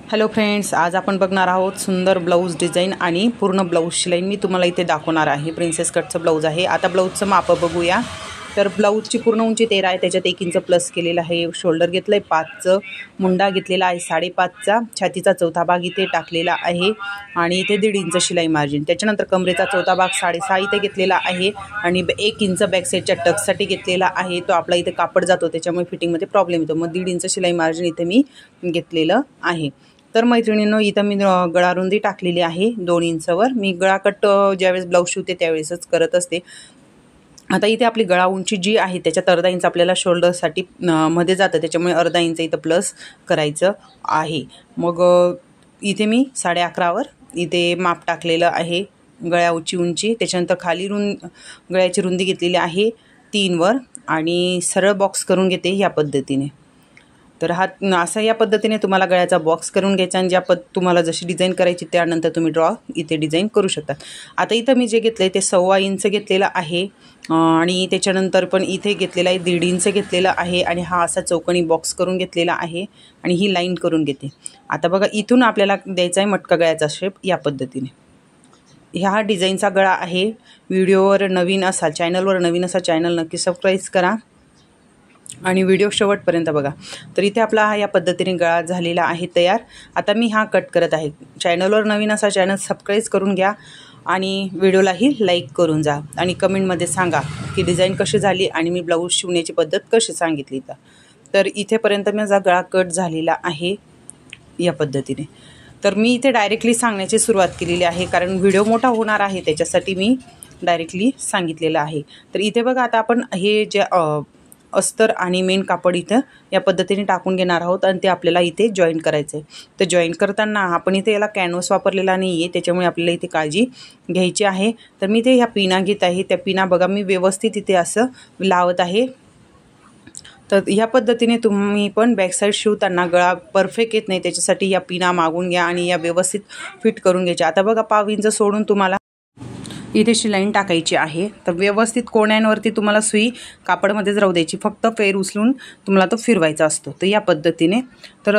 Hello friends, आज आपण बघणार आहोत सुंदर ब्लाऊज डिझाईन आणि पूर्ण ब्लाऊज शिलाई मी तुम्हाला इथे दाखवणार आहे। प्रिन्सेस कटचं ब्लाऊज आहे। आता ब्लाऊजचं माप बघूया। तर ब्लाऊजची पूर्ण उंची 13 आहे, त्याच्यात 1 इंच प्लस केलेला आहे। शोल्डर घेतलंय 5चं, मुंडा घेतलेला आहे 5.5चा, छातीचा चौथा भाग इथे टाकलेला आहे आणि इथे 1.5 इंच शिलाई मार्जिन। त्याच्यानंतर कमरेचा चौथा भाग 6.5 इथे घेतलेला आहे आणि 1 इंच बॅक साईडच्या टक्ससाठी घेतलेला आहे। तो आपला इथे कापड जातो त्याच्यामुळे फिटिंगमध्ये प्रॉब्लेम येतो, मग 1.5 इंच शिलाई मार्जिन इथे मी घेतलेलं आहे। तर मैत्रिणींनो, इथं मी गळा रुंदी टाकलेली आहे 2 इंचवर। मी गळा कट ज्यावेळेस ब्लाऊज शिवते त्यावेळेसच करत असते। आता इथे आपली गळा उंची जी आहे त्याच्यात अर्धा इंच आपल्याला शोल्डरसाठी मध्ये जातं, त्याच्यामुळे अर्धा इंच इथं प्लस करायचं आहे। मग इथे मी 11.5वर इथे माप टाकलेलं आहे गळ्याची उंची। त्याच्यानंतर खाली गळ्याची रुंदी घेतलेली आहे 3वर आणि सरळ बॉक्स करून घेते या पद्धतीने। तर हा असा या पद्धतीने तुम्हाला गळ्याचा बॉक्स करून घ्यायचा आणि तुम्हाला जशी डिझाईन करायची त्यानंतर तुम्ही इथे डिझाईन करू शकता। आता इथं मी जे घेतलंय ते 1.25 इंच घेतलेला आहे आणि त्याच्यानंतर पण इथे घेतलेला आहे 1.5 इंच घेतलेला आहे आणि हा असा चौकोनी बॉक्स करून घेतलेला आहे आणि ही लाईन करून घेते। आता बघा, इथून आपल्याला द्यायचा आहे मटका गळ्याचा शेप या पद्धतीने। ह्या डिझाईनचा गळा आहे। व्हिडिओवर नवीन असाल, चॅनलवर नवीन असाल, चॅनल नक्की सबस्क्राईब करा आणि व्हिडिओ शेवटपर्यंत बघा। तर इथे आपला हा या पद्धतीने गळा झालेला आहे तयार। आता मी हा कट करत आहे। चॅनलवर नवीन असा चॅनल सबस्क्राईब करून घ्या आणि व्हिडिओलाही लाईक करून जा आणि कमेंटमध्ये सांगा की डिझाईन कशी झाली आणि मी ब्लाऊज शिवण्याची पद्धत कशी सांगितली। तर इथेपर्यंत माझा गळा कट झालेला आहे या पद्धतीने। तर मी इथे डायरेक्टली सांगण्याची सुरुवात केलेली आहे कारण व्हिडिओ मोठा होणार आहे, त्याच्यासाठी मी डायरेक्टली सांगितलेलं आहे। तर इथे बघा, आता आपण हे जे अस्तर आणि मेन कापड इथं या पद्धतीने टाकून घेणार आहोत आणि ते आपल्याला इथे जॉईन करायचं आहे। तर जॉईन करताना आपण इथे याला कॅनव्हास वापरलेला नाही आहे, त्याच्यामुळे आपल्याला इथे काळजी घ्यायची आहे। तर मी इथे ह्या पिना घेत आहे, त्या पिना बघा मी व्यवस्थित इथे असं लावत आहे। तर ह्या पद्धतीने तुम्ही पण बॅकसाईड शिवताना गळा परफेक्ट येत नाही, त्याच्यासाठी या पिना मागून घ्या आणि या व्यवस्थित फिट करून घ्यायच्या। आता बघा, 1/2 इंच सोडून तुम्हाला इथे शिलाई टाकायची आहे। तर व्यवस्थित कोण्यांवरती तुम्हाला सुई कापडमध्येच राहू द्यायची, फक्त फेर उचलून तुम्हाला तो फिरवायचा असतो। तर या पद्धतीने तर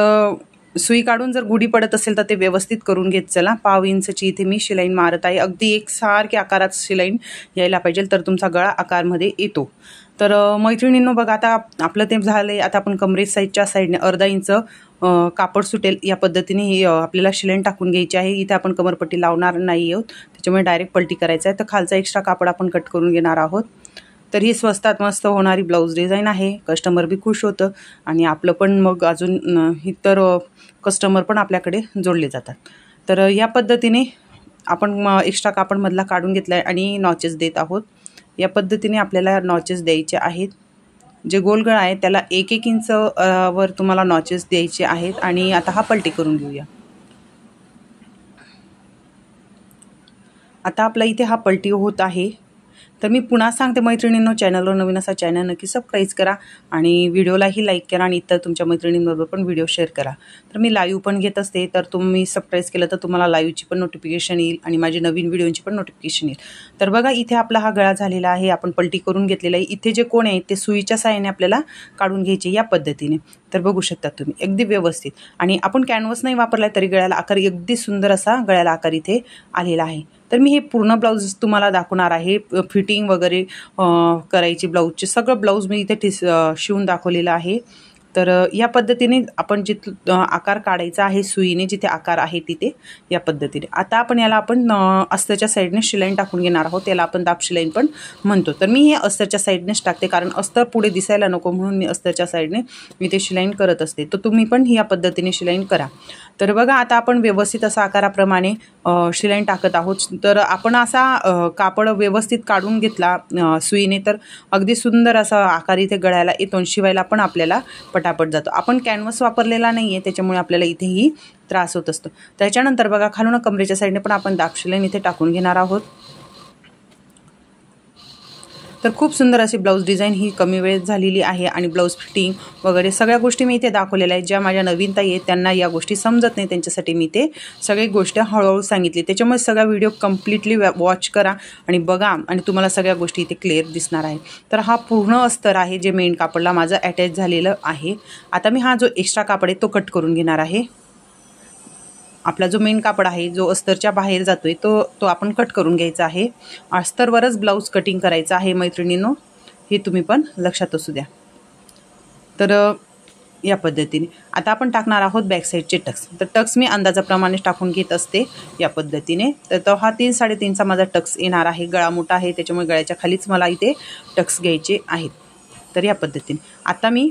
सुई काढून जर गुढी पडत असेल तर ते व्यवस्थित करून घेत चला। 1/2 इंचची इथे मी शिलाई मारत आहे। अगदी एकसारख्या आकारात शिलाई यायला पाहिजे, तर तुमचा गळा आकारमध्ये येतो। तर मैत्रिणींनो बघा, आता आपलं ते झालंय। आता आपण कमरेच्या साईडने अर्धा इंच कापड सुटेल या पद्धतीने ही आपल्याला शिलाई टाकून घ्यायची आहे। इथे आपण कमरपट्टी लावणार नाही आहोत, त्याच्यामुळे डायरेक्ट पलटी करायचं आहे। तर खालचा एक्स्ट्रा कापड आपण कट करून घेणार आहोत। तर ही स्वस्तात मस्त होणारी ब्लाऊज डिझाईन आहे। कस्टमर बी खुश होतं आणि आपलं पण मग अजून इतर कस्टमर पण आपल्याकडे जोडले जातात। तर या पद्धतीने आपण एक्स्ट्रा कापडमधला काढून घेतला आहे आणि नॉचेस देत आहोत। या पद्धतीने आपल्याला नॉचेस द्यायचे आहेत। जे गोल गळा आहे त्याला 1-1 इंच वर तुम्हाला नॉचेस द्यायचे आहेत आणि आता हा पलटी करून घेऊया। आता आपला इथे हा पलटी होत आहे। तर मी पुन्हा सांगते मैत्रिणींनो, चॅनलवर नवीन असा चॅनल नक्की सबस्क्राईब करा आणि व्हिडिओलाही लाईक करा आणि इतर तुमच्या मैत्रिणींबरोबर पण व्हिडिओ शेअर करा। तर मी लाईव्ह पण घेत असते, तर तुम्ही सबस्क्राईब केलं तर तुम्हाला लाईव्हची पण नोटिफिकेशन येईल आणि माझी नवीन व्हिडिओची पण नोटिफिकेशन येईल। तर बघा, इथे आपला हा गळा झालेला आहे, आपण पलटी करून घेतलेला आहे। इथे जे कोण आहे ते सुईच्या साहाय्याने आपल्याला काढून घ्यायचे या पद्धतीने। तर बघू शकता तुम्ही अगदी व्यवस्थित, आणि आपण कॅनव्हास नाही वापरला तरी गळ्याला आकार अगदी सुंदर असा गळ्याला आकार इथे आलेला आहे। तर मी हे पूर्ण ब्लाऊज तुम्हाला दाखवणार आहे, फिटिंग वगैरे करायची ब्लाऊजचे सगळं ब्लाऊज मी इथे शिवून दाखवलेलं आहे। तर या पद्धतीने आपण जिथे आकार काढायचा आहे सुईने, जिथे आकार आहे तिथे या पद्धतीने। आता आपण याला अस्तरच्या साईडने शिलाई टाकून घेणार आहोत, याला आपण दाब शिलाई पण म्हणतो। तर मी हे अस्तरच्या साईडनेच टाकते कारण अस्तर पुढे दिसायला नको म्हणून मी अस्तरच्या साईडने मी ते शिलाई करत असते। तर तुम्ही पण या पद्धतीने शिलाई करा। तर बघा, आता आपण व्यवस्थित असा आकाराप्रमाणे शिलाई टाकत आहोत। तर आपण असा कापड व्यवस्थित काढून घेतला सुईने तर अगदी सुंदर असा आकार इथे गळ्याला येतो, शिवायला पण आपल्याला पटापट जातो। आपण कॅनव्हास वापरलेला नाही आहे, त्याच्यामुळे आपल्याला इथेही त्रास होत असतो। त्याच्यानंतर बघा, खालून कमरेच्या साईडने पण आपण दाब शिलाई इथे टाकून घेणार आहोत। तर खूप सुंदर अशी ब्लाऊज डिझाईन ही कमी वेळेत झालेली आहे आणि ब्लाऊज फिटिंग वगैरे सगळ्या गोष्टी मी इथे दाखवलेल्या आहेत। ज्या माझ्या नवीन ताई आहेत त्यांना या गोष्टी समजत नाही, त्यांच्यासाठी मी ते सगळी गोष्ट हळूहळू सांगितली। त्याच्यामुळे सगळा व्हिडिओ कम्प्लिटली वॉच करा आणि बघा आणि तुम्हाला सगळ्या गोष्टी इथे क्लिअर दिसणार आहे। तर हा पूर्ण अस्तर आहे जे मेन कापडला माझं अटॅच झालेलं आहे। आता मी हा जो एक्स्ट्रा कापड आहे तो कट करून घेणार आहे। आपला जो मेन कापड आहे जो अस्तरच्या बाहेर जातोय तो आपण कट करून घ्यायचा आहे. अस्तरवरच ब्लाऊज कटिंग करायचं आहे मैत्रिणींनो, हे तुम्ही पण लक्षात असू द्या. तर या पद्धतीने आता आपण टाकणार आहोत बॅक साईडचे टक्स. तर टक्स मी अंदाजाप्रमाणे टाकून घेत असते या पद्धतीने. तर हा 3-3.5चा माझा टक्स येणार आहे. गळा मोठा आहे त्याच्यामुळे गळ्याच्या खालीच मला इथे टक्स घ्यायचे आहेत. तर या पद्धतीने आता मी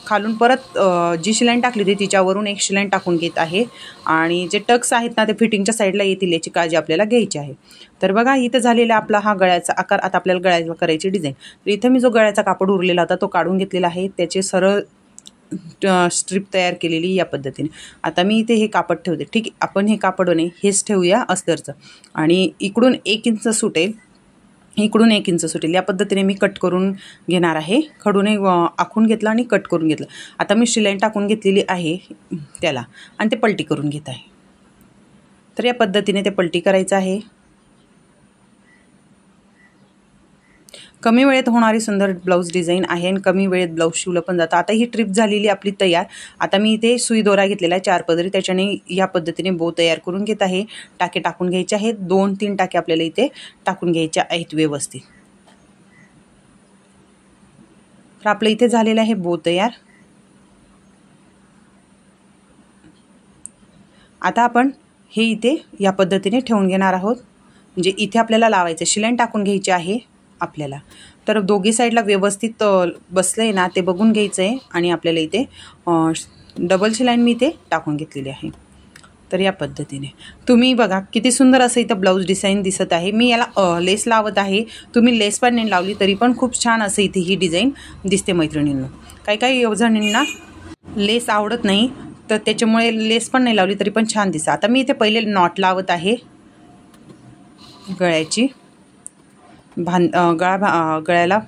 खालून परत जी शिलाई टाकली होती तिच्यावरून एक शिलाई टाकून घेत आहे. आणि जे टक्स आहेत ना ते फिटिंगच्या साईडला येतील याची काळजी आपल्याला घ्यायची आहे. तर बघा इथं झालेला आपला हा गळ्याचा आकार. आता आपल्याला गळ्याला करायची डिझाईन. तर इथं मी जो गळ्याचा कापड उरलेला होता तो काढून घेतलेला आहे. त्याचे सरळ स्ट्रिप तयार केलेली या पद्धतीने. आता मी इथे हे कापड ठेवते. ठीक आहे, आपण हे कापड नाही हेच ठेवूया अस्तरचं. आणि इकडून 1 इंच सुटेल, इकडून 1 इंच सुटेल या पद्धतीने मी कट करून घेणार आहे. खडूने आखून घेतलं आणि कट करून घेतलं. आता मी शिलाई टाकून घेतलेली आहे त्याला आणि ते पलटी करून घेत आहे. तर या पद्धतीने ते पलटी करायचं आहे. कमी वेळेत होणारी सुंदर ब्लाऊज डिझाईन आहे आणि कमी वेळेत ब्लाऊज शिवलं पण जातं. आता ही ट्रिप झालेली आपली तयार. आता मी इथे सुई दोरा घेतलेला आहे 4 पदरी, त्याच्याने या पद्धतीने बो तयार करून घेत आहे. टाके टाकून घ्यायचे आहेत. 2-3 टाके आपल्याला इथे टाकून घ्यायचे आहेत व्यवस्थित. तर आपलं इथे झालेलं आहे बो तयार. आता आपण हे इथे या पद्धतीने ठेवून घेणार आहोत. म्हणजे इथे आपल्याला लावायचं शिलाई टाकून घ्यायची आहे आपल्याला. तर दोघी साईडला व्यवस्थित बसलं आहे ना ते बघून घ्यायचं आहे. आणि आपल्याला इथे डबल शिलाई मी इथे टाकून घेतलेली आहे. तर या पद्धतीने तुम्ही बघा किती सुंदर असं इथं ब्लाऊज डिझाईन दिसत आहे. मी याला लेस लावत आहे. तुम्ही लेस पण नाही लावली तरी पण खूप छान असं इथे ही डिझाईन दिसते मैत्रिणींनो. काही जणींना लेस आवडत नाही तर त्याच्यामुळे लेस पण नाही लावली तरी पण छान दिसतं. आता मी इथे पहिले नॉट लावत आहे गळ्याची. गळ्याला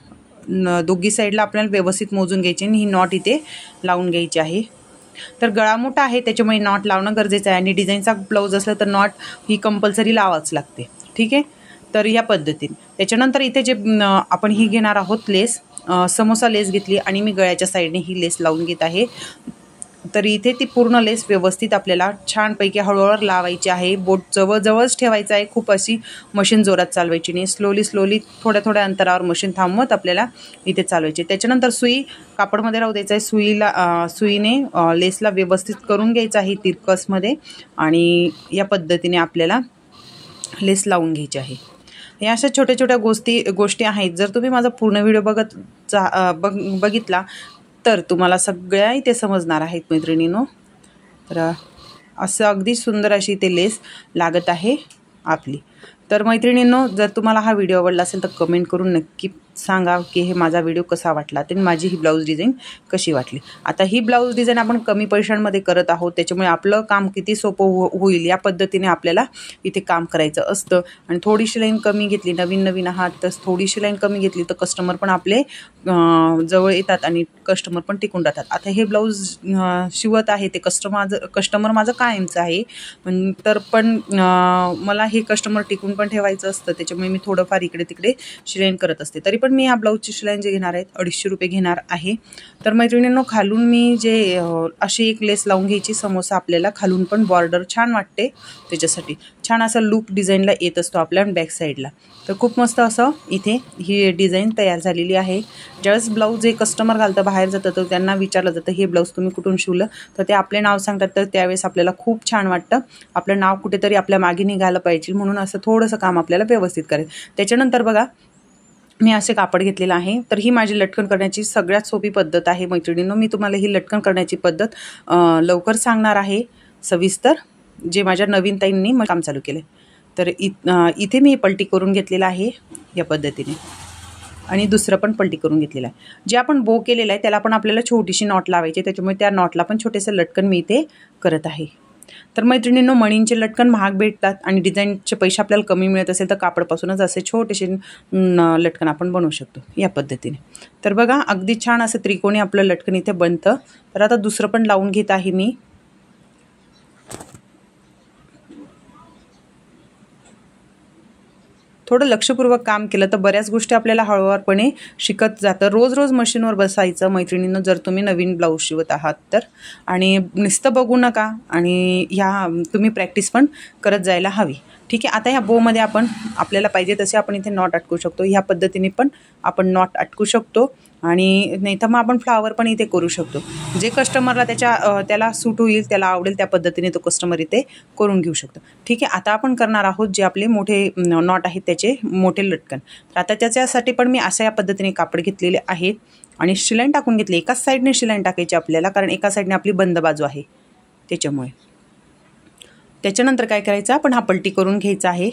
दोघी साईडला आपल्याला व्यवस्थित मोजून घ्यायची आणि ही नॉट इथे लावून घ्यायची आहे. तर गळा मोठा आहे त्याच्यामुळे नॉट लावणं गरजेचं आहे. आणि डिझाईनचा ब्लाऊज असलं तर नॉट ही कंपल्सरी लावाच लागते. ठीक आहे. तर या पद्धतीने त्याच्यानंतर इथे जे आपण ही घेणार आहोत लेस, समोसा लेस घेतली आणि मी गळ्याच्या साईडने ही लेस लावून घेत आहे. तर इथे ती पूर्ण लेस व्यवस्थित आपल्याला छानपैकी हळूहळू लावायची आहे. बोट जवळजवळच ठेवायचं आहे. खूप अशी मशीन जोरात चालवायची नाही. स्लोली थोड्या अंतरावर मशीन थांबवत आपल्याला इथे चालवायची. त्याच्यानंतर सुई कापडमध्ये राहू द्यायचं आहे. सुईने लेसला व्यवस्थित करून घ्यायचं आहे तिरकसमध्ये. आणि या पद्धतीने आपल्याला लेस लावून घ्यायची आहे. या अशा छोट्या गोष्टी आहेत. जर तुम्ही माझा पूर्ण व्हिडिओ बघितला तर तुम्हाला सगळ्या इथे समजणार आहेत मैत्रिणींनो. तर असं अगदी सुंदर अशी इथे लेस लागत आहे आपली. तर मैत्रिणींनो जर तुम्हाला हा व्हिडिओ आवडला असेल तर कमेंट करून नक्की सांगा की हे माझा व्हिडिओ कसा वाटला आणि माझी ही ब्लाऊज डिझाईन कशी वाटली. आता ही ब्लाऊज डिझाईन आपण कमी पैशांमध्ये करत आहोत त्याच्यामुळे आपलं काम किती सोपं होईल या पद्धतीने आपल्याला इथे काम करायचं असतं. आणि थोडीशी लाईन कमी घेतली, नवीन आहात तर थोडीशी लाईन कमी घेतली तर कस्टमर पण आपले जवळ येतात आणि कस्टमर पण टिकून राहतात. आता हे ब्लाऊज शिवत आहे ते कस्टमर माझं कायमचं आहे. तर पण मला हे कस्टमर टिकून पण ठेवायचं असतं त्याच्यामुळे मी थोडंफार इकडे तिकडे शिलाईन करत असते. तरी पण मी या ब्लाऊजची शिलाई जे घेणार आहेत 250 रुपये घेणार आहे. तर मैत्रिणींनो खालून मी जे अशी एक लेस लावून घ्यायची. समोसा आपल्याला खालून पण बॉर्डर छान वाटते त्याच्यासाठी छान असं लूक डिझाईनला येत असतो आपल्या बॅक साईडला. तर खूप मस्त असं इथे ही डिझाईन तयार झालेली आहे. ज्यावेळेस ब्लाऊज जे कस्टमर घालतं बाहेर जातं तर त्यांना विचारलं जातं हे ब्लाऊज तुम्ही कुठून शिवलं तर ते आपले नाव सांगतात. तर त्यावेळेस आपल्याला खूप छान वाटतं. आपलं नाव कुठेतरी आपल्या मागे निघालं पाहिजे म्हणून असं थोडंसं काम आपल्याला व्यवस्थित करायचं. त्याच्यानंतर बघा मी असे कापड घेतलेलं आहे. तर ही माझी लटकन करण्याची सगळ्यात सोपी पद्धत आहे मैत्रिणींनो. मी तुम्हाला ही लटकन करण्याची पद्धत लवकर सांगणार आहे सविस्तर, जे माझ्या नवीन ताईंनी काम चालू केलं. तर इथे मी पलटी करून घेतलेला आहे या पद्धतीने आणि दुसरं पण पलटी करून घेतलेलं आहे. जे आपण बो केलेलं आहे त्याला पण आपल्याला छोटीशी नॉट लावायची त्याच्यामुळे त्या नॉटला पण छोटेसं लटकन मी इथे करत आहे. तर मैत्रिणींनो मणींचे लटकन महाग भेटतात आणि डिझाईनचे पैसे आपल्याला कमी मिळत असेल तर कापडपासूनच असे छोटेसे लटकन आपण बनवू शकतो या पद्धतीने. तर बघा अगदी छान असं त्रिकोणी आपलं लटकन इथे बनतं. तर आता दुसरं पण लावून घेत आहे मी. थोडं लक्षपूर्वक काम केलं तर बऱ्याच गोष्टी आपल्याला हळूवारपणे शिकत जातं. रोज रोज मशीनवर बसायचं मैत्रिणींनो जर तुम्ही नवीन ब्लाऊज शिवत आहात तर. आणि नुसतं बघू नका आणि ह्या तुम्ही प्रॅक्टिस पण करत जायला हवी. ठीक आहे. आता ह्या बोमध्ये आपण आपल्याला पाहिजे तसे आपण इथे नॉट अटकू शकतो. ह्या पद्धतीने पण आपण नॉट अटकू शकतो आणि नाही तर मग आपण फ्लावर पण इथे करू शकतो. जे कस्टमरला त्याला सूट होईल, त्याला आवडेल त्या पद्धतीने तो कस्टमर इथे करून घेऊ शकतो. ठीक आहे. आता आपण करणार आहोत जे आपले मोठे नॉट आहेत त्याचे मोठे लटकन. तर आता त्याच्यासाठी पण मी अशा या पद्धतीने कापड घेतलेले आहे आणि शिलाई टाकून घेतली. एकाच साईडने शिलाई टाकायची आपल्याला, कारण एका साईडने आपली बंद बाजू आहे त्याच्यामुळे. त्याच्यानंतर काय करायचं, आपण हा पलटी करून घ्यायचा आहे.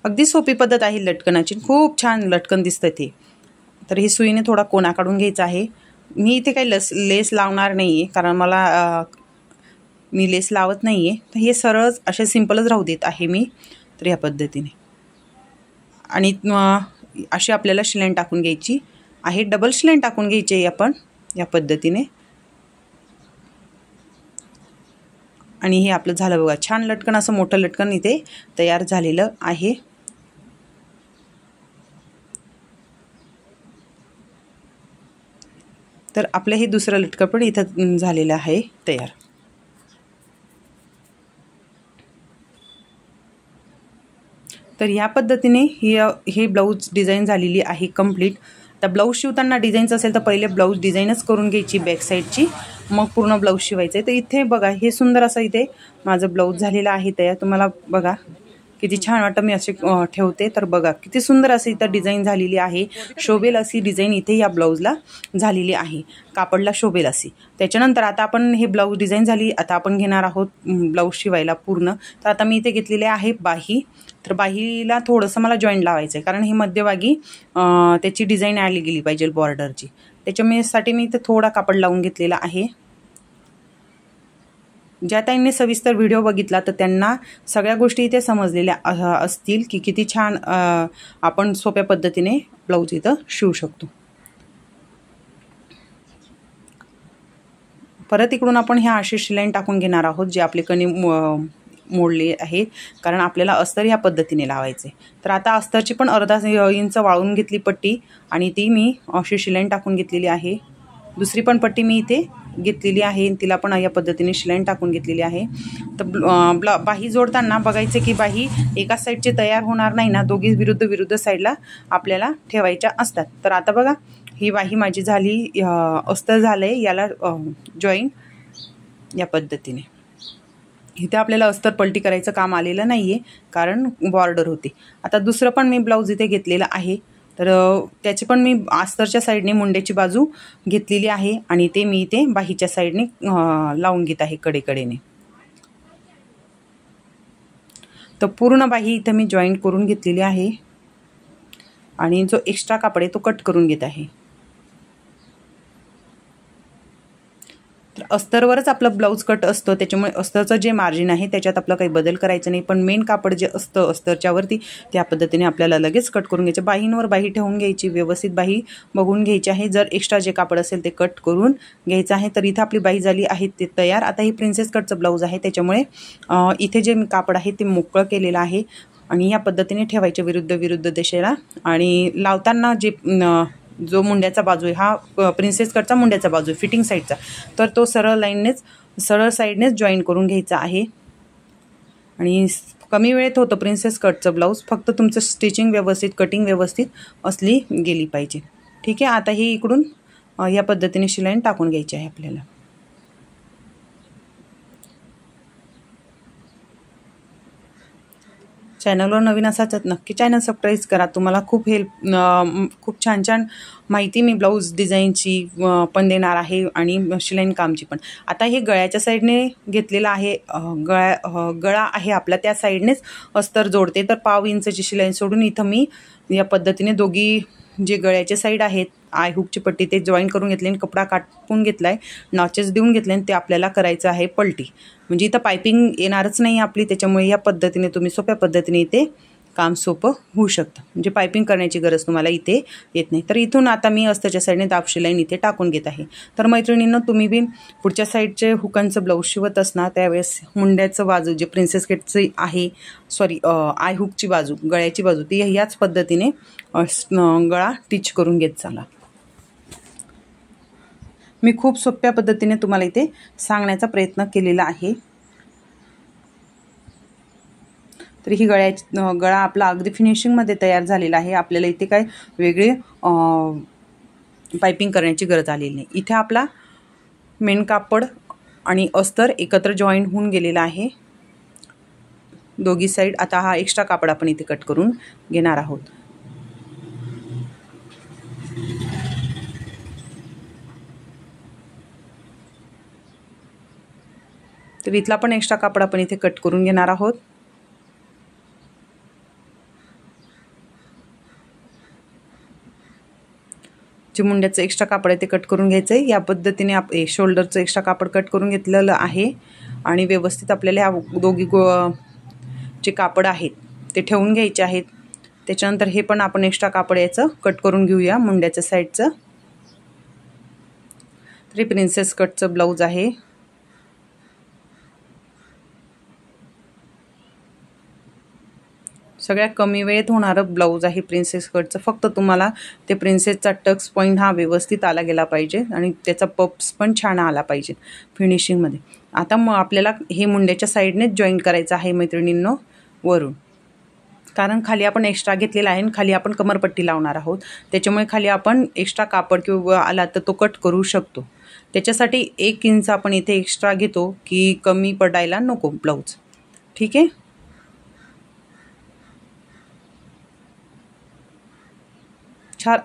अगदी सोपी पद्धत आहे लटकनाची, खूप छान लटकन दिसतं ते. तर ही सुईने थोडा कोना काढून घ्यायचा आहे. मी इथे काही लेस लावणार नाही आहे, कारण मी लेस लावत नाही आहे. तर हे सरळ असे सिंपलच राहू देत आहे मी. तर ह्या पद्धतीने आणि अशी आपल्याला शिलाई टाकून घ्यायची आहे. डबल शिलाई टाकून घ्यायची आहे आपण या पद्धतीने. आणि हे आपलं झालं बघा, छान लटकन, असं मोठं लटकन इथे तयार झालेलं आहे. तर आपलं हे दुसरं लटकन पण इथं झालेलं आहे तयार. तर ह्या पद्धतीने हे ब्लाऊज डिझाईन झालेली आहे कंप्लीट. तर ब्लाऊज शिवताना डिझाईनचं असेल तर पहिले ब्लाऊज डिझाईनच करून घ्यायची बॅक साईडची, मग पूर्ण ब्लाऊज शिवायचं आहे. तर इथे बघा, हे सुंदर असं इथे माझं ब्लाऊज झालेलं आहे तयार. तुम्हाला बघा किती छान वाटतं. मी असे ठेवते तर बघा किती सुंदर असं इथं डिझाईन झालेली आहे. शोभेल अशी डिझाईन इथे या ब्लाऊजला झालेली आहे, कापडला शोभेल अशी. त्याच्यानंतर आता आपण हे ब्लाऊज डिझाईन झाली, आता आपण घेणार आहोत ब्लाऊज शिवायला पूर्ण. तर आता मी इथे घेतलेले आहे बाही. तर बाहीला थोडंसं मला जॉईंट लावायचं आहे, कारण ही मध्यभागी त्याची डिझाईन आली गेली पाहिजे बॉर्डरची. त्याच्यासाठी मी इथे थोडा कापड लावून घेतलेला आहे. ज्या ताईंनी सविस्तर व्हिडिओ बघितला तर त्यांना सगळ्या गोष्टी इथे समजलेल्या असतील की किती छान आपण सोप्या पद्धतीने ब्लाऊज इथं शिवू शकतो. परत इकडून आपण ह्या अशी शिलाई टाकून घेणार आहोत जे आपले कणी मोडले आहे, कारण आपल्याला अस्तर ह्या पद्धतीने लावायचे. तर आता अस्तरची पण अर्धा इंच वाळून घेतली पट्टी आणि ती मी अशी शिलाई टाकून घेतलेली आहे. दुसरी पण पट्टी मी इथे घेतलेली आहे, तिला पण या पद्धतीने शिलाई टाकून घेतलेली आहे. तर बाही जोडताना बघायचं की बाही एकाच साईडची तयार होणार नाही ना, दोघी विरुद्ध साईडला आपल्याला ठेवायच्या असतात. तर आता बघा ही बाही माझी झाली, अस्तर झालंय याला जॉईन या पद्धतीने. इथे आपल्याला अस्तर पलटी करायचं काम आलेलं नाहीये, कारण बॉर्डर होते. आता दुसरं पण मी ब्लाऊज इथे घेतलेलं आहे. तर त्याची पण मी अस्तरच्या साईडने मुंड्याची बाजू घेतलेली आहे आणि ते मी इथे बाहीच्या साईडने लावून घेत आहे कडेकडेने. तर पूर्ण बाही इथे मी जॉईंट करून घेतलेली आहे आणि जो एक्स्ट्रा कापड आहे तो कट करून घेत आहे. तर अस्तरवरच आपलं ब्लाऊज कट असतं, त्याच्यामुळे अस्तरचं जे मार्जिन आहे त्याच्यात आपलं काही बदल करायचं नाही. पण मेन कापड जे असतं अस्तरच्यावरती त्या पद्धतीने आपल्याला लगेच कट करून घ्यायचं. बाहींवर बाही ठेवून घ्यायची, व्यवस्थित बाही बघून घ्यायची आहे. जर एक्स्ट्रा जे कापड असेल ते कट करून घ्यायचं आहे. तर इथं आपली बाही झाली आहे ते तयार. आता ही प्रिन्सेस कटचं ब्लाऊज आहे, त्याच्यामुळे इथे जे कापड आहे ते मोकळं केलेलं आहे आणि या पद्धतीने ठेवायचे विरुद्ध दिशेला. आणि लावताना जो मुंड्याचा बाजू आहे हा प्रिन्सेस कटचा मुंड्याचा बाजू आहे फिटिंग साईडचा, तर तो सरळ साईडनेच जॉईन करून घ्यायचा आहे. आणि कमी वेळेत होतं प्रिन्सेस कटचं ब्लाऊज, फक्त तुमचं स्टिचिंग व्यवस्थित, कटिंग व्यवस्थित असली गेली पाहिजे. ठीक आहे. आता हे इकडून या पद्धतीने शिलाई टाकून घ्यायची आहे आपल्याला. चॅनलवर नवीन असाच नक्की चॅनल सबस्क्राईब करा. तुम्हाला खूप छान माहिती मी ब्लाऊज डिझाईनची पण देणार आहे आणि शिलाई कामची पण. आता हे गळ्याच्या साईडने घेतलेलं आहे, गळा आहे आपला त्या साईडनेच अस्तर जोडते. तर पाव इंचची शिलाई सोडून इथं मी या पद्धतीने दोघी जे गळ्याचे साईड आहेत आय हुकची पट्टी ते जॉईन करून घेतले आणि कपडा कापून घेतलाय, नॉचेस देऊन घेतले आणि ते आपल्याला करायचं आहे पलटी. म्हणजे इथं पायपिंग येणारच नाही आपली, त्याच्यामुळे या पद्धतीने तुम्ही सोप्या पद्धतीने इथे काम सोपं होऊ शकतं, म्हणजे पायपिंग करण्याची गरज तुम्हाला इथे येत नाही. तर इथून आता मी अस्ताच्या साईडने दाब शिलाई इथे टाकून घेत आहे. तर मैत्रिणींनो, तुम्ही बी पुढच्या साईडचे हुकांचं ब्लाऊज शिवत असणार त्यावेळेस मुंड्याचं बाजू जे प्रिन्सेस कटचं आहे, आय हुकची बाजू, गळ्याची बाजू, ती ह्याच पद्धतीने गळा टिच करून घेत चला. मी खूप सोप्या पद्धतीने तुम्हाला इथे सांगण्याचा प्रयत्न केलेला आहे. तर ही गळा आपला अगदी फिनिशिंगमध्ये तयार झालेला आहे. आपल्याला इथे काय वेगळे पायपिंग करण्याची गरज आलेली नाही. इथे आपला मेन कापड आणि अस्तर एकत्र जॉईंट होऊन गेलेला आहे दोघी साईड. आता हा एक्स्ट्रा कापड आपण इथे कट करून घेणार आहोत. तर इथला पण एक्स्ट्रा कापड आपण इथे कट करून घेणार आहोत. जे मुंड्याचं एक्स्ट्रा कापड आहे ते कट करून घ्यायचं आहे. या पद्धतीने शोल्डरचं एक्स्ट्रा कापड कट करून घेतलेलं आहे आणि व्यवस्थित आपल्याला ह्या दोघी जे कापड आहेत ते ठेवून घ्यायचे आहेत. त्याच्यानंतर हे पण आपण एक्स्ट्रा कापड याचं कट करून घेऊया मुंड्याच्या साईडचं. तरी प्रिन्सेस कटचं ब्लाऊज आहे. सगळ्यात कमी वेळेत होणारं ब्लाऊज आहे प्रिन्सेस कटचं. फक्त तुम्हाला ते प्रिन्सेसचा टक्स पॉईंट हा व्यवस्थित आला गेला पाहिजे आणि त्याचा पप्स पण छान आला पाहिजे फिनिशिंगमध्ये. आता मग आपल्याला हे मुंड्याच्या साईडनेच जॉईंट करायचं आहे मैत्रिणींनो वरून, कारण खाली आपण एक्स्ट्रा घेतलेला आहे आणि खाली आपण कमरपट्टी लावणार आहोत. त्याच्यामुळे खाली आपण एक्स्ट्रा कापड किंवा आला तर तो कट करू शकतो. त्याच्यासाठी 1 इंच आपण इथे एक्स्ट्रा घेतो की कमी पडायला नको ब्लाऊज. ठीक आहे.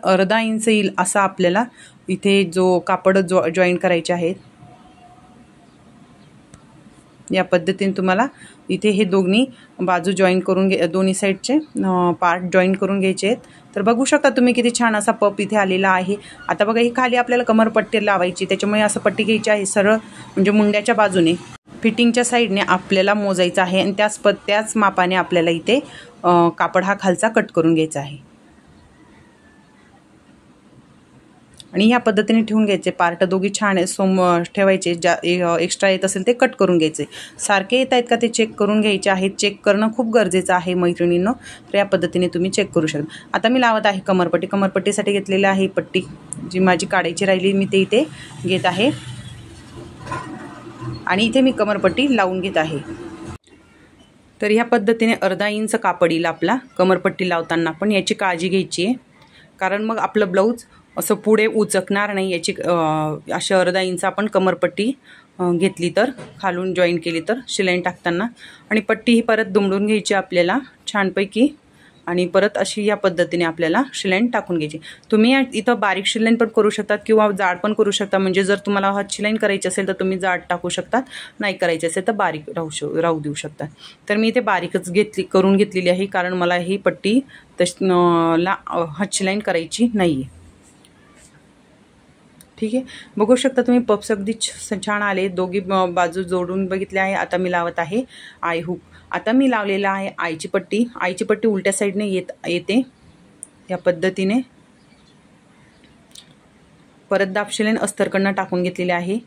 अर्धा इंच येईल असा आपल्याला इथे जो कापड जॉईंट करायचे आहेत. या पद्धतीने तुम्हाला इथे हे दोन्ही बाजू जॉईन करून दोन्ही साईडचे पार्ट जॉईन करून घ्यायचे आहेत. तर बघू शकता तुम्ही किती छान असा पप इथे आलेला आहे. आता बघा ही खाली आपल्याला कमरपट्टी लावायची, त्याच्यामुळे असं पट्टी घ्यायची आहे सरळ, म्हणजे मुंड्याच्या बाजूने फिटिंगच्या साईडने आपल्याला मोजायचं आहे आणि त्याच मापाने आपल्याला इथे कापड हा खालचा कट करून घ्यायचा आहे. आणि ह्या पद्धतीने ठेवून घ्यायचे पार्ट दोघी छान ठेवायचे. ज्या एक्स्ट्रा येत असेल ते कट करून घ्यायचे. सारखे येत आहेत का ते चेक करून घ्यायचे आहेत. चेक करणं खूप गरजेचं आहे मैत्रिणींनो. तर या पद्धतीने तुम्ही चेक करू शकता. आता मी लावत आहे कमरपट्टी. कमरपट्टीसाठी घेतलेली आहे पट्टी जी माझी काढायची राहिली मी ते इथे घेत आहे आणि इथे मी कमरपट्टी लावून घेत आहे. तर ह्या पद्धतीने अर्धा इंच कापड येईल आपला कमरपट्टी लावताना. पण याची काळजी घ्यायची आहे, कारण मग आपलं ब्लाऊज असं पुढे उचकणार नाही. याची अशा अर्धा इंच आपण कमरपट्टी घेतली तर, खालून जॉईन केली तर शिलाई टाकताना, आणि पट्टी ही परत दुमडून घ्यायची आपल्याला छानपैकी आणि परत अशी या पद्धतीने आपल्याला शिलाई टाकून घ्यायची. तुम्ही इथं बारीक शिलाई पण करू शकतात किंवा जाड पण करू शकता. म्हणजे जर तुम्हाला हात शिलाई करायची असेल तर तुम्ही जाड टाकू शकतात, नाही करायची असेल तर बारीक राहू देऊ शकतात. तर मी इथे बारीकच करून घेतलेली आहे, कारण मला ही पट्टी हात शिलाई करायची नाही आहे. ठीक आहे. बघू शकता तुम्ही पप्स अगदी छान आले. दोघी बाजू जोडून बघितले आहे. आता मी लावत आहे आय हुक. आता मी लावलेला आहे आईची पट्टी. आईची पट्टी उलट्या साईडने येते या पद्धतीने. परत दाब शिलाई अस्तरकडनं टाकून घेतलेली आहे,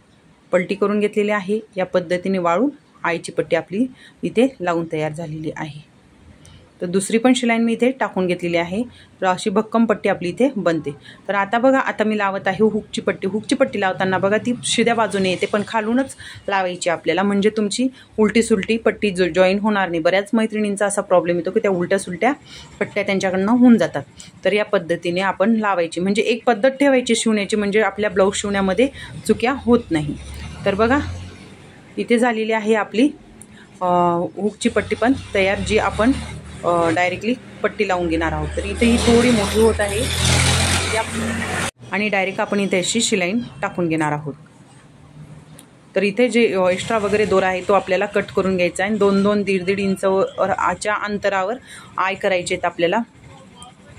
पलटी करून घेतलेली आहे. या पद्धतीने वाळून आईची पट्टी आपली इथे लावून तयार झालेली आहे. तर दुसरी पण शिलाई मी इथे टाकून घेतलेली आहे. तर अशी भक्कम पट्टी आपली इथे बनते. तर आता बघा, आता मी लावत आहे हुकची पट्टी. हुकची पट्टी लावताना बघा ती शिद्या बाजूने येते, पण खालूनच लावायची आपल्याला, म्हणजे तुमची उलटी सुलटी पट्टी जॉईन होणार नाही. बऱ्याच मैत्रिणींचा असा प्रॉब्लेम येतो की त्या उलट्या सुलट्या पट्ट्या त्यांच्याकडनं होऊन जातात. तर या पद्धतीने आपण लावायची, म्हणजे एक पद्धत ठेवायची शिवण्याची, म्हणजे आपल्या ब्लाऊज शिवण्यामध्ये चुक्या होत नाही. तर बघा इथे झालेली आहे आपली हुकची पट्टी पण तयार, जी आपण डायरेक्टली पट्टी लावून घेणार आहोत. तर इथे ही थोडी मोठी होत आहे आणि डायरेक्ट आपण इथे अशी शिलाई टाकून घेणार आहोत. तर इथे जे एक्स्ट्रा वगैरे दोरा आहे तो आपल्याला कट करून घ्यायचा आहे. 2-2, 1.5 इंचच्या अंतरावर आय करायचे आहेत आपल्याला.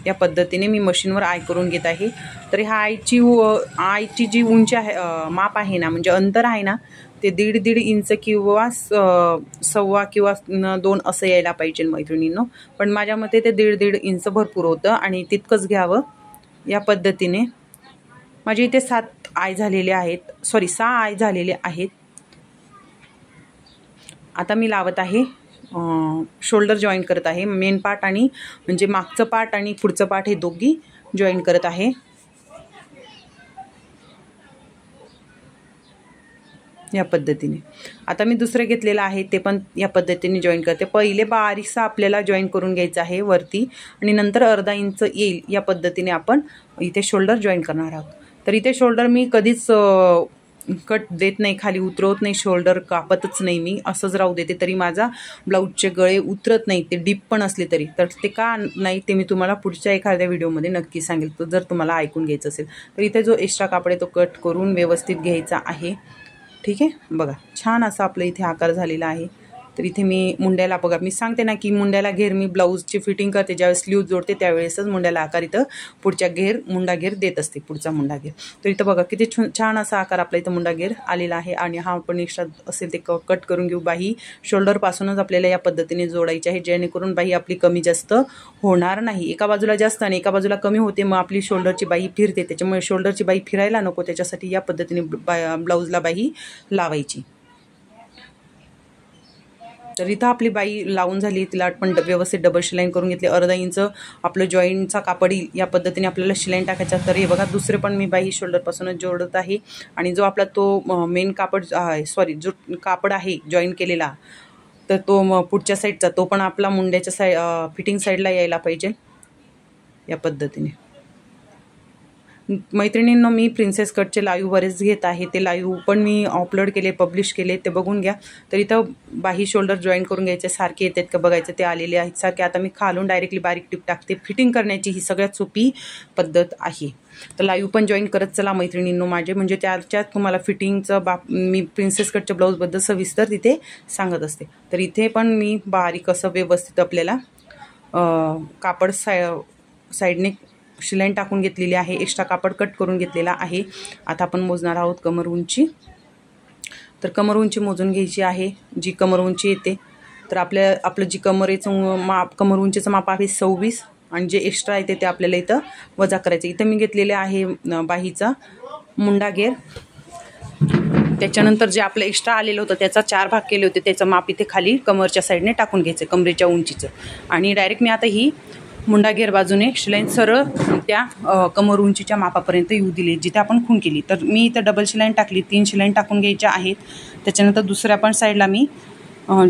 या पद्धतीने मी मशीनवर आय करून घेत आहे. तर ह्या आयची जी उंची आहे, माप आहे ना, म्हणजे अंतर आहे ना, ते 1.5 इंच किंवा 1.25 किंवा 2 असं यायला पाहिजे मैत्रिणींनो. पण माझ्या मते ते 1.5 इंच भरपूर होतं आणि तितकंच घ्यावं. या पद्धतीने माझे इथे 7 आय झालेले आहेत, सॉरी 6 आय झालेले आहेत. आता मी लावत आहे शोल्डर जॉईन करत आहे. मेन पार्ट आणि म्हणजे मागचं पार्ट आणि पुढचं पार्ट हे दोघी जॉईन करत आहे. या पद्धतीने आता मी दुसरं घेतलेलं आहे ते पण या पद्धतीने जॉईन करते. पहिले बारीकसा आपल्याला जॉईन करून घ्यायचं आहे वरती आणि नंतर अर्धा इंच येईल या पद्धतीने आपण इथे शोल्डर जॉईन करणार आहोत. तर इथे शोल्डर मी कधीच कट देत नाही, खाली उतरवत नाही, शोल्डर कापतच नाही, मी असंच राहू देते. तरी माझा ब्लाऊजचे गळे उतरत नाही, ते डीप पण असले तरी. तर ते का नाही ते मी तुम्हाला पुढच्या एखाद्या व्हिडिओमध्ये नक्की सांगेल, तो जर तुम्हाला ऐकून घ्यायचं असेल. तर इथे जो एक्स्ट्रा कापड आहे तो कट करून व्यवस्थित घ्यायचा आहे. ठीक आहे, बघा छान असा आपला इथे आकार झालेला आहे. तर इथे मी मुंड्याला बघा, मी सांगते ना की मुंड्याला घेर मी ब्लाऊजची फिटिंग करते, ज्यावेळेस स्लीव जोडते त्यावेळेसच मुंड्याला आकार इथं पुढच्या मुंडा घेर देत असते, पुढचा मुंडा घेर. तर इथं बघा किती छान असा आकार आपला इथं मुंडा घेर आलेला आहे. आणि हा आपण एक्स्ट्रा असेल ते कट करून घेऊ. बाही शोल्डरपासूनच आपल्याला या पद्धतीने जोडायची आहे, जेणेकरून बाही आपली कमी जास्त होणार नाही. एका बाजूला जास्त आणि एका बाजूला कमी होते, मग आपली शोल्डरची बाही फिरते. त्याच्यामुळे शोल्डरची बाही फिरायला नको, त्याच्यासाठी या पद्धतीने ब्लाऊजला बाही लावायची. तर इथं आपली बाई लावून झाली, तिला पण व्यवस्थित डबल शिलाईन करून घेतली. अर्धा इंच आपलं जॉईंटचा कापड येईल या पद्धतीने आपल्याला शिलाईन टाकायचा. तर हे बघा दुसरे पण मी बाई शोल्डरपासूनच जोडत आहे. आणि जो आपला तो मेन कापड सॉरी जो कापड आहे जॉईन केलेला, तर तो पुढच्या साईडचा तो पण आपला मुंड्याच्या फिटिंग साईडला यायला पाहिजे या पद्धतीने. मैत्रिणींनो, मी प्रिन्सेस कटचे लाईव्ह बरेच घेत आहे, ते लाईव्ह पण मी अपलोड केले, पब्लिश केले, ते बघून घ्या. तर इथं बाही शोल्डर जॉईन करून घ्यायचे, सारखे येतात का बघायचं, ते आलेले आहेत सारखे. आता मी खालून डायरेक्टली बारीक टिप टाकते. फिटिंग करण्याची ही सगळ्यात सोपी पद्धत आहे. तर लाईव्ह पण जॉईन करत चला मैत्रिणींनो माझे, म्हणजे त्याच्यात तुम्हाला फिटिंगचं मी प्रिन्सेस कटच्या ब्लाऊजबद्दल सविस्तर तिथे सांगत असते. तर इथे पण मी बारीक असं व्यवस्थित आपल्याला कापड साईडने शिलाईन टाकून घेतलेली आहे, एक्स्ट्रा कापड कट करून घेतलेला आहे. आता आपण मोजणार आहोत कमर उंची. तर कमर उंची मोजून घ्यायची आहे, जी कमर उंची येते. तर आपलं जी कमर उंचीचं माप आहे 26 आणि जे एक्स्ट्रा येते ते आपल्याला इथं वजा करायचं. इथं मी घेतलेले आहे बाहीचा मुंडा घेर. त्याच्यानंतर जे आपलं एक्स्ट्रा आलेलं होतं त्याचा 4 भाग केले होते, त्याचं माप इथे खाली कमरच्या साईडने टाकून घ्यायचं, कमरेच्या उंचीचं. आणि डायरेक्ट मी आता ही मुंडा घेर बाजूने शिलाईन सरळ त्या कमर उंचीच्या मापापर्यंत येऊ दिली, जिथे आपण खूण केली. तर मी इथं डबल शिलाईन टाकली, 3 शिलाईन टाकून घ्यायच्या आहेत. त्याच्यानंतर दुसऱ्या पण साईडला मी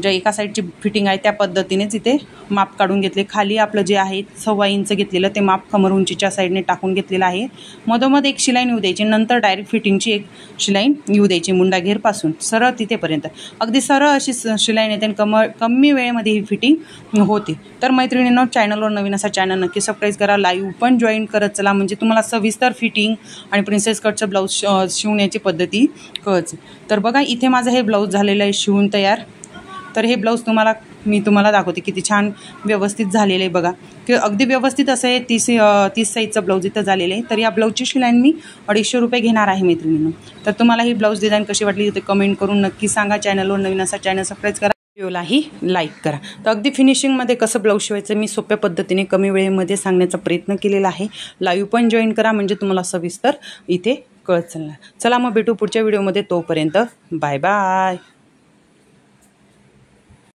ज्या एका साईडची फिटिंग आहे त्या पद्धतीनेच इथे माप काढून घेतले. खाली आपलं जे आहे 1.25 इंच घेतलेलं ते माप कमर उंचीच्या साईडने टाकून घेतलेलं आहे. मधोमध एक शिलाईन येऊ द्यायची, नंतर डायरेक्ट फिटिंगची एक शिलाईन येऊ द्यायची मुंडा घेरपासून सरळ तिथेपर्यंत. अगदी सरळ अशी शिलाईन येते आणि कमी वेळेमध्ये ही फिटिंग होते. तर मैत्रिणींनो, चॅनलवर नवीन असा चॅनल नक्की सबस्क्राईब करा, लाईव्ह पण जॉईन करत चला, म्हणजे तुम्हाला सविस्तर फिटिंग आणि प्रिन्सेस कटचं ब्लाऊज शिवण्याची पद्धती कळते. तर बघा इथे माझं हे ब्लाऊज झालेलं आहे शिवून तयार. तर हे ब्लाऊज मी तुम्हाला दाखवते किती छान व्यवस्थित झालेलं आहे बघा, की अगदी व्यवस्थित असं आहे. 30 साईजचं ब्लाऊज इथं झालेलं आहे. तर या ब्लाऊजची शिलाईन मी 250 रुपये घेणार आहे मैत्रिणींनो. तर तुम्हाला ही ब्लाऊज डिझाईन कशी वाटली ते कमेंट करून नक्की सांगा. चॅनलवर नवीन असा चॅनल सबस्क्राईब करा, व्हिडिओलाही लाईक करा. तर अगदी फिनिशिंगमध्ये कसं ब्लाऊज शिवायचं मी सोप्या पद्धतीने कमी वेळेमध्ये सांगण्याचा प्रयत्न केलेला आहे. लाईव्ह पण जॉईन करा, म्हणजे तुम्हाला सविस्तर इथे कळत चालणार. चला मग भेटू पुढच्या व्हिडिओमध्ये, तोपर्यंत बाय बाय.